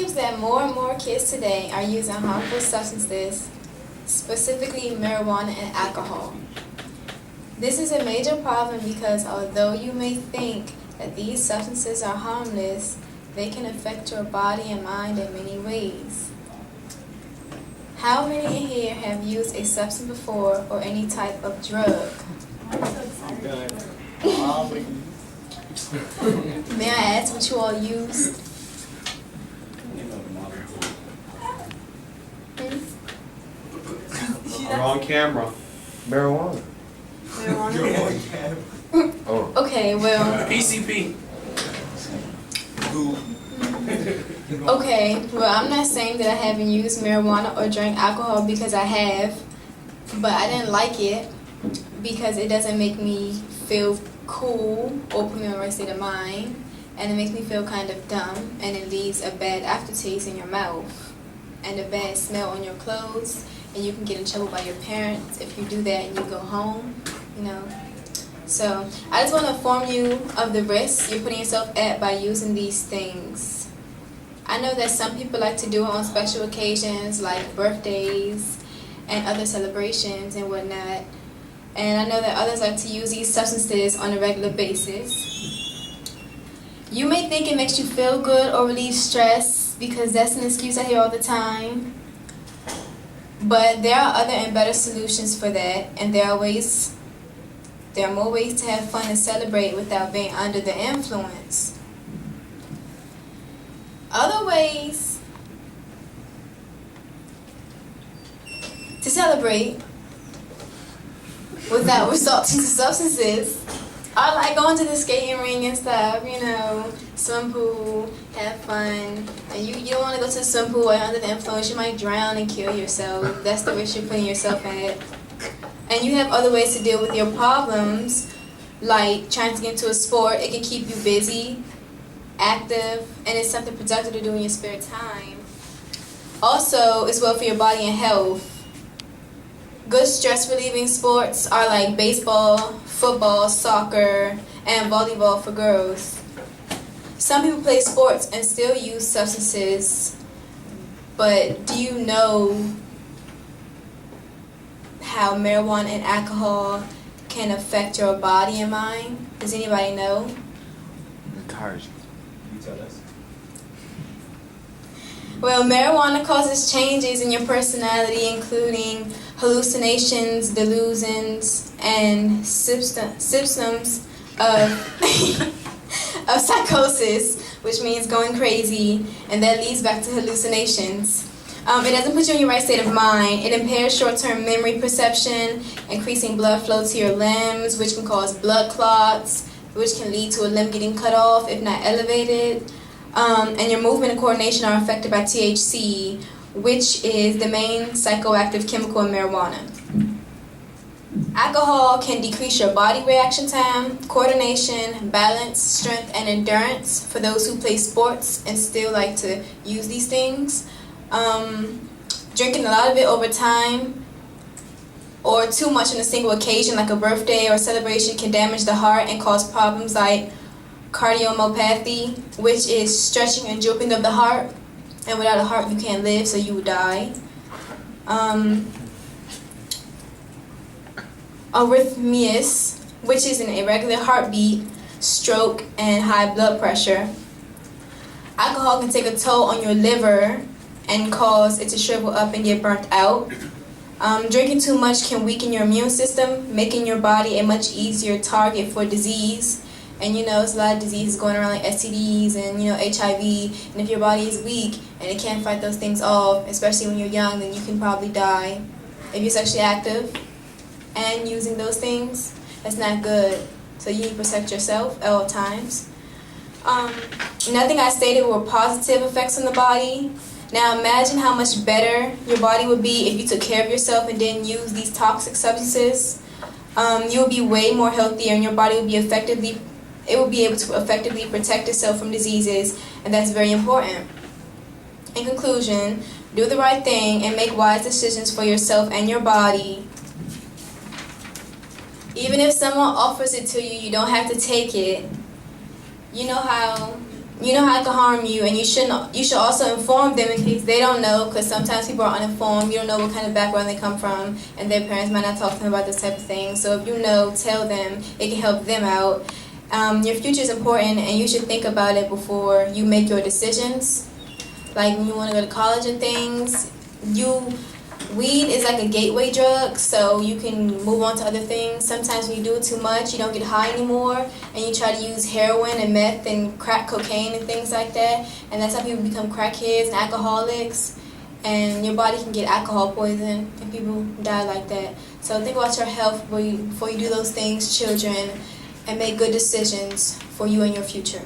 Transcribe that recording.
seems that more and more kids today are using harmful substances, specifically marijuana and alcohol. This is a major problem because although you may think that these substances are harmless, they can affect your body and mind in many ways. How many in here have used a substance before or any type of drug? May I ask what you all used? Wrong camera. Marijuana. Oh. Okay, well. PCP. Okay, well, I'm not saying that I haven't used marijuana or drank alcohol because I have, but I didn't like it because it doesn't make me feel cool or put me on the right state of mind, and it makes me feel kind of dumb, and it leaves a bad aftertaste in your mouth and a bad smell on your clothes, and you can get in trouble by your parents if you do that and you go home, you know. So I just want to inform you of the risks you're putting yourself at by using these things. I know that some people like to do it on special occasions like birthdays and other celebrations and whatnot. And I know that others like to use these substances on a regular basis. You may think it makes you feel good or relieve stress because that's an excuse I hear all the time. But there are other and better solutions for that, and there are more ways to have fun and celebrate without being under the influence. Other ways to celebrate without resorting to substances are like going to the skating ring and stuff, you know, swim pool, have fun. And you don't want to go to the swim pool while you're under the influence. You might drown and kill yourself. That's the risk you're putting yourself at. And you have other ways to deal with your problems, like trying to get into a sport. It can keep you busy, active, and it's something productive to do in your spare time. Also, it's well for your body and health. Good stress-relieving sports are like baseball, football, soccer, and volleyball for girls. Some people play sports and still use substances, but do you know how marijuana and alcohol can affect your body and mind? Does anybody know? It tires you. You tell us. Well, marijuana causes changes in your personality, including hallucinations, delusions, and symptoms of, of psychosis, which means going crazy, and that leads back to hallucinations. It doesn't put you in your right state of mind. It impairs short-term memory perception, increasing blood flow to your limbs, which can cause blood clots, which can lead to a limb getting cut off if not elevated. And your movement and coordination are affected by THC, which is the main psychoactive chemical in marijuana. Alcohol can decrease your body reaction time, coordination, balance, strength, and endurance for those who play sports and still like to use these things. Drinking a lot of it over time or too much on a single occasion like a birthday or celebration can damage the heart and cause problems like cardiomyopathy, which is stretching and drooping of the heart, and without a heart you can't live, so you will die. Arrhythmias, which is an irregular heartbeat, stroke, and high blood pressure. Alcohol can take a toll on your liver and cause it to shrivel up and get burnt out. Drinking too much can weaken your immune system, making your body a much easier target for disease. And you know, there's a lot of diseases going around like STDs and, you know, HIV. And if your body is weak and it can't fight those things off, especially when you're young, then you can probably die. If you're sexually active and using those things, that's not good. So you need to protect yourself at all times. Nothing I stated were positive effects on the body. Now imagine how much better your body would be if you took care of yourself and didn't use these toxic substances. You would be way more healthier, and your body would be able to effectively protect itself from diseases, and that's very important. In conclusion, do the right thing and make wise decisions for yourself and your body. Even if someone offers it to you, you don't have to take it. You know how you know how it can harm you, and you should also inform them in case they don't know, because sometimes people are uninformed. You don't know what kind of background they come from, and their parents might not talk to them about this type of thing. So if you know, tell them. It can help them out. Your future is important, and you should think about it before you make your decisions. Like when you want to go to college and things, weed is like a gateway drug, so you can move on to other things. Sometimes when you do it too much, you don't get high anymore, and you try to use heroin and meth and crack cocaine and things like that, and that's how people become crackheads and alcoholics, and your body can get alcohol poison, and people die like that. So think about your health before you do those things, children, and make good decisions for you and your future.